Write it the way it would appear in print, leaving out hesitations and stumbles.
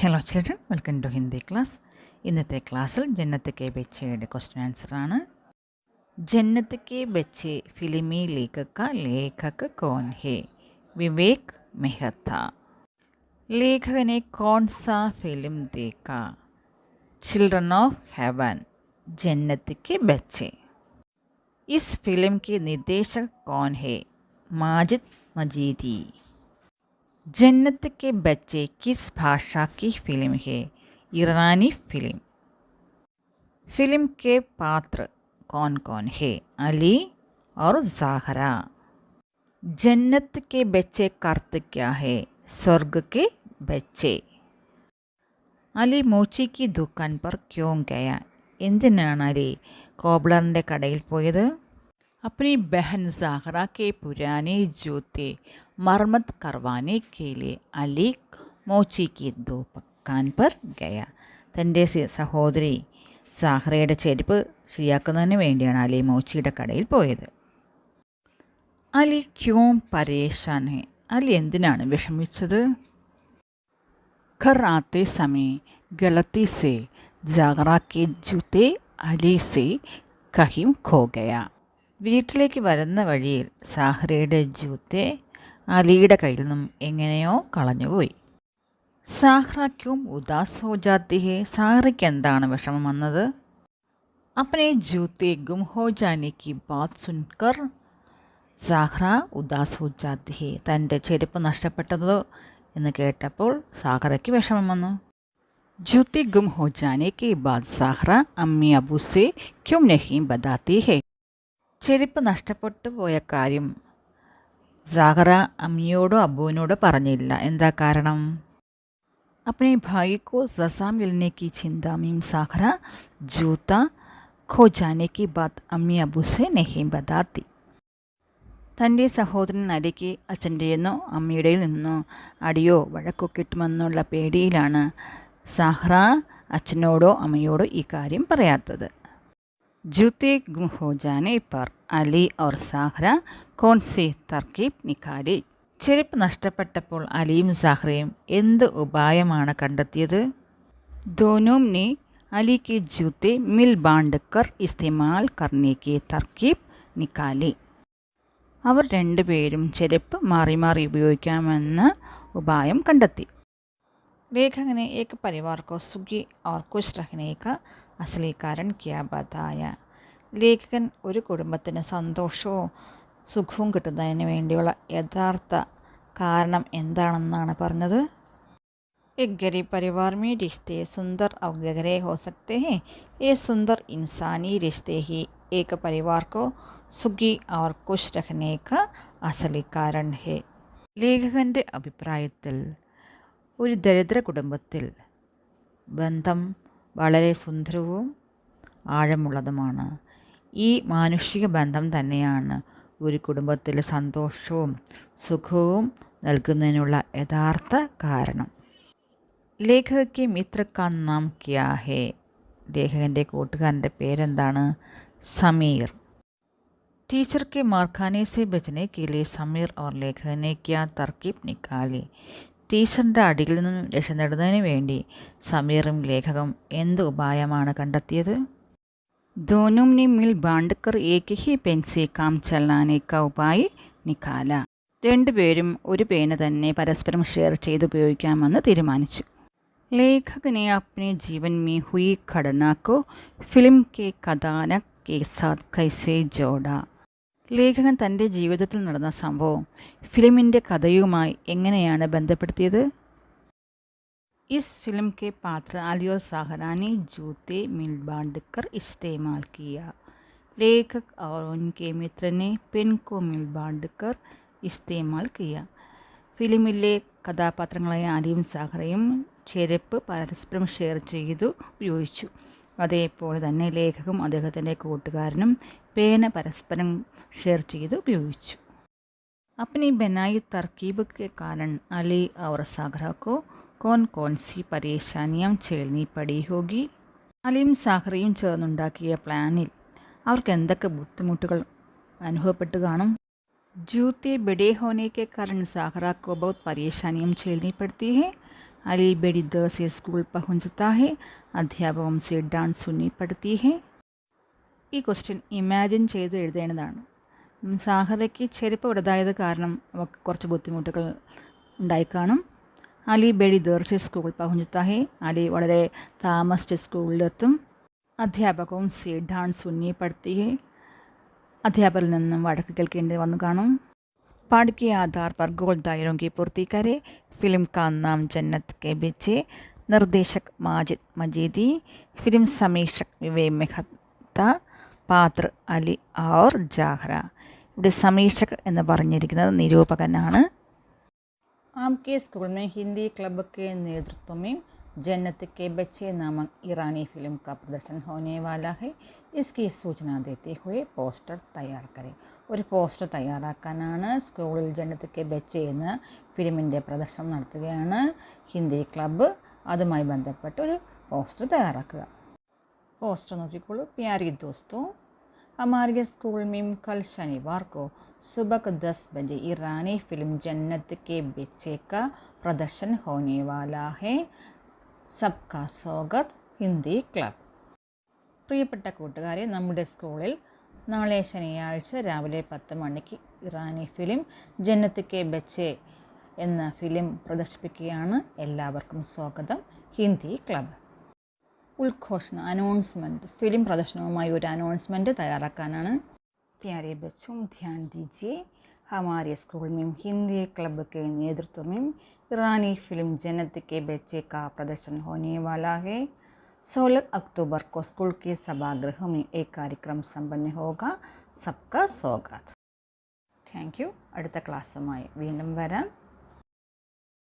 Hello children, welcome to Hindi class. ഇന്നത്തെ ക്ലാസ്സിൽ ജന്നത്ത് കെ ബച്ചയുടെ ക്വസ്റ്റ്യൻ ആൻസറാണ്. ജന്നത്ത് കെ ബച്ചെ ഫിലിമി ലേഖക കോൺ ഹേ? വിവേക് മെഹ്ത. लेखक ने कौन सा फिल्म देखा? चिल्ड्रन ऑफ हेवन, जन्नत के बच्चे. इस फिल्म के निर्देशक कौन है? माजिद मजीदी. जन्नत के बच्चे किस भाषा की फिल्म है? ईरानी फिल्म. फिल्म के पात्र कौन कौन है? अली और ज़ाहरा. जन्नत के बच्चे का अर्थ क्या है? स्वर्ग के बच्चे. അലി മോച്ചി की दुकान पर क्यों गया? എന്തിനാണ് അലി കോബ്ലറിൻ്റെ കടയിൽ പോയത്? अपनी बहन ज़ाहरा के पुराने जूते मरम्मत करवाने के लिए अली മോച്ചി की दुकान पर गया. തൻ്റെ സഹോദരി സാഹറയുടെ ചെരുപ്പ് ശരിയാക്കുന്നതിന് വേണ്ടിയാണ് അലി മോച്ചിയുടെ കടയിൽ പോയത്. അലി ക്യോം പരേഷാൻ ഹെ? അലി എന്തിനാണ് വിഷമിച്ചത്? घर आते समय गलती से ज़ाहरा के जूते अली से कहीं खो गया. വീട്ടിലേക്ക് വരുന്ന വഴിയിൽ സാഹറയുടെ ജൂത്തെ അലിയുടെ കയ്യിൽ നിന്നും എങ്ങനെയോ കളഞ്ഞുപോയി. സാഹ്റ ക്യോം ഉദാസ് ഹോ ജാത്തി ഹെ? സാഹറയ്ക്ക് എന്താണ് വിഷമം വന്നത്? अपने जूते गुम हो जाने की बात सुनकर സാഹ്റ ഉദാസ് ഹോ ജാത്തി ഹെ. തൻ്റെ ചെരുപ്പ് നഷ്ടപ്പെട്ടതോ എന്ന് കേട്ടപ്പോൾ സാഹറയ്ക്ക് വിഷമം വന്നു. ജൂത്തി ഗും ഹോ ജാനെ കെ ബാദ് സാഹ്റ അമ്മി അബു സെ ക്യോം നഹീ ബതാത്തി ഹെ? ചെരുപ്പ് നഷ്ടപ്പെട്ടു പോയ കാര്യം സാഹറ അമ്മിയോടോ അബുവിനോടോ പറഞ്ഞില്ല. എന്താ കാരണം? अपने भाई को सजा मिलने की चिंता में साहरा जूता खो जाने की बात अम्मी अबू से नहीं बताती. തൻ്റെ സഹോദരൻ അലിക്ക് അച്ഛൻ്റെയെന്നോ അമ്മയുടെയിൽ നിന്നോ അടിയോ വഴക്കോ കിട്ടുമെന്നുള്ള പേടിയിലാണ് സാഹ്റ അച്ഛനോടോ അമ്മയോടോ ഈ കാര്യം പറയാത്തത്. ജൂത്തെ ഗും ഹോ ജാനെ പർ അലി और സാഹ്റ കോൺ സി തർക്കീബ് നിക്കാലി. ചെരുപ്പ് നഷ്ടപ്പെട്ടപ്പോൾ അലിയും സാഹ്റയും എന്ത് ഉപായമാണ് കണ്ടെത്തിയത്? दोनों ने अली के जूते मिल बांध कर इस्तेमाल करने की तरकीब निकाली. അവർ രണ്ടുപേരും ചെരുപ്പ് മാറി മാറി ഉപയോഗിക്കാമെന്ന ഉപായം കണ്ടെത്തി. ലേഖകനെ एक परिवार को सुखी और खुश रखने का असली कारण क्या बताया? ലേഖകൻ ഒരു കുടുംബത്തിന് സന്തോഷവും സുഖവും കിട്ടുന്നതിന് വേണ്ടിയുള്ള യഥാർത്ഥ കാരണം എന്താണെന്നാണ് പറഞ്ഞത്? एक गरीब परिवार में रिश्ते सुंदर और गहरे हो सकते हैं. ये सुंदर इंसानी रिश्ते ही एक परिवार को सुखी और खुश रखने का असली कारण है. ലേഖകൻ്റെ അഭിപ്രായത്തിൽ ഒരു ദരിദ്ര കുടുംബത്തിൽ ബന്ധം വളരെ സുന്ദരവും ആഴമുള്ളതുമാണ്. ഈ മാനുഷിക ബന്ധം തന്നെയാണ് ഒരു കുടുംബത്തിൽ സന്തോഷവും സുഖവും നൽകുന്നതിനുള്ള യഥാർത്ഥ കാരണം. ലേഖകയ്ക്ക് മിത്ര കാ നാം ക്യാ ഹേ? ലേഖകൻ്റെ കൂട്ടുകാരൻ്റെ പേരെന്താണ്? സമീർ. ടീച്ചർ के मार खाने से बचने के लिए സമീർ और ലേഖകൻ ने क्या तरकीब निकाली? ടീച്ചറിൻ്റെ അടിയിൽ നിന്നും രക്ഷ നേടുന്നതിന് വേണ്ടി സമീറും ലേഖകം എന്ത് ഉപായമാണ് കണ്ടെത്തിയത്? दोनों ने मिल बांध कर एक ही पेन से काम चलाने का उपाय निकाला. രണ്ടുപേരും ഒരു പേന തന്നെ പരസ്പരം ഷെയർ ചെയ്ത് ഉപയോഗിക്കാമെന്ന് തീരുമാനിച്ചു. लेखक ने अपने जीवन में हुई घटना को फिल्म के कथानक के साथ कैसे जोड़ा? ലേഖകൻ തൻ്റെ ജീവിതത്തിൽ നടന്ന സംഭവം ഫിലിമിൻ്റെ കഥയുമായി എങ്ങനെയാണ് ബന്ധപ്പെടുത്തിയത്? इस फिल्म के पात्र अली और साहरा ने जूते मिल बांध कर इस्तेमाल किया. लेखक और उनके मित्र ने पेन को मिल बांध कर ഇസ്തേമാൽ കിയ. ഫിലിമിലെ കഥാപാത്രങ്ങളായ അലിയും സാഹറയും ചെരുപ്പ് പരസ്പരം ഷെയർ ചെയ്തു ഉപയോഗിച്ചു. അതേപോലെ തന്നെ ലേഖകം അദ്ദേഹത്തിൻ്റെ കൂട്ടുകാരനും പേന പരസ്പരം ഷെയർ ചെയ്ത് ഉപയോഗിച്ചു. अपनी बनाई तरकीब के कारण अली और साहरा को कौन कौन सी परेशानियाँ झेलनी पड़ी होगी? അലിയും സാഹറയും ചേർന്നുണ്ടാക്കിയ പ്ലാനിൽ അവർക്ക് എന്തൊക്കെ ബുദ്ധിമുട്ടുകൾ അനുഭവപ്പെട്ടു കാണും? जूते बड़े होने के कारण ज़ाहरा को बहुत परेशानियाँ झेलनी पड़ती है. अली बड़ी देर से स्कूल पहुंचता है, अध्यापक उनसे डांट सुननी पड़ती है. ഈ ക്വസ്റ്റ്യൻ ഇമാജിൻ ചെയ്ത് എഴുതേണ്ടതാണ്. സാഹറയ്ക്ക് ചെരുപ്പ് വലുതായത് കാരണം അവർക്ക് കുറച്ച് ബുദ്ധിമുട്ടുകൾ ഉണ്ടായിക്കാണും. അലി ബെഡി ദേർസി സ്കൂൾ പഹുഞ്ചത്താഹെ, അലി വളരെ താമസിച്ച് സ്കൂളിലെത്തും. അധ്യാപകവും സി ഡാൻസ് ഉന്നയിപ്പെടുത്തിയെ, അധ്യാപകരിൽ നിന്നും വഴക്ക് കേൾക്കേണ്ടി വന്നു കാണും. पाठ के आधार पर गोल दायरों की पूर्ति करें. फिल्म का नाम जन्नत के बच्चे. निर्देशक माजिद मजीदी. फिल्म समीक्षक विवेक मेहता. പാത്ര അലി और ജാഹ്ര. ഇവിടെ സമീക്ഷക് എന്ന് പറഞ്ഞിരിക്കുന്നത് നിരൂപകനാണ്. आपके स्कूल में हिंदी क्लब के नेतृत्व में जन्नत के बच्चे नामक ईरानी फिल्म का प्रदर्शन होने वाला है. इसकी सूचना देते हुए പോസ്റ്റർ തയ്യാർ करें. ഒരു പോസ്റ്റർ തയ്യാറാക്കാനാണ് സ്കൂളിൽ ജന്നത്ത് കെ ബച്ചെ എന്ന ഫിലിമിൻ്റെ പ്രദർശനം നടത്തുകയാണ് ഹിന്ദി ക്ലബ്ബ്. അതുമായി ബന്ധപ്പെട്ട് ഒരു പോസ്റ്റർ തയ്യാറാക്കുക. पोस्टर नोटिकोलो. प्यारे दोस्तों, हमारे स्कूल में कल शनिवार को सुबह 10 बजे ईरानी फिल्म जन्नत के बच्चे का प्रदर्शन होने वाला है. सबका स्वागत, ഹിന്ദി ക്ലബ്. പ്രിയപ്പെട്ട കൂട്ടുകാരെ, നമ്മുടെ സ്കൂളിൽ നാളെ ശനിയാഴ്ച രാവിലെ 10 മണിക്ക് ഇറാനി ഫിലിം ജന്നത്ത് കെ ബച്ചെ എന്ന ഫിലിം പ്രദർശിപ്പിക്കുകയാണ്. എല്ലാവർക്കും സ്വാഗതം, ഹിന്ദി ക്ലബ്. ഉദ്ഘോഷണം, അനൗൺസ്മെൻറ്റ്. ഫിലിം പ്രദർശനവുമായി ഒരു അനൗൺസ്മെൻറ്റ് തയ്യാറാക്കാനാണ്. प्यारे बच्चों, ध्यान दीजिए. हमारे स्कूल में हिंदी क्लब के नेतृत्व में ईरानी फिल्म जन्नत के बच्चे का प्रदर्शन होने वाला है. 16 अक्टूबर को स्कूल के सभागृह में एक कार्यक्रम संपन्न होगा. सबका स्वागत. Thank you. അടുത്ത ക്ലാസ്സുമായി വീണ്ടും വരാം.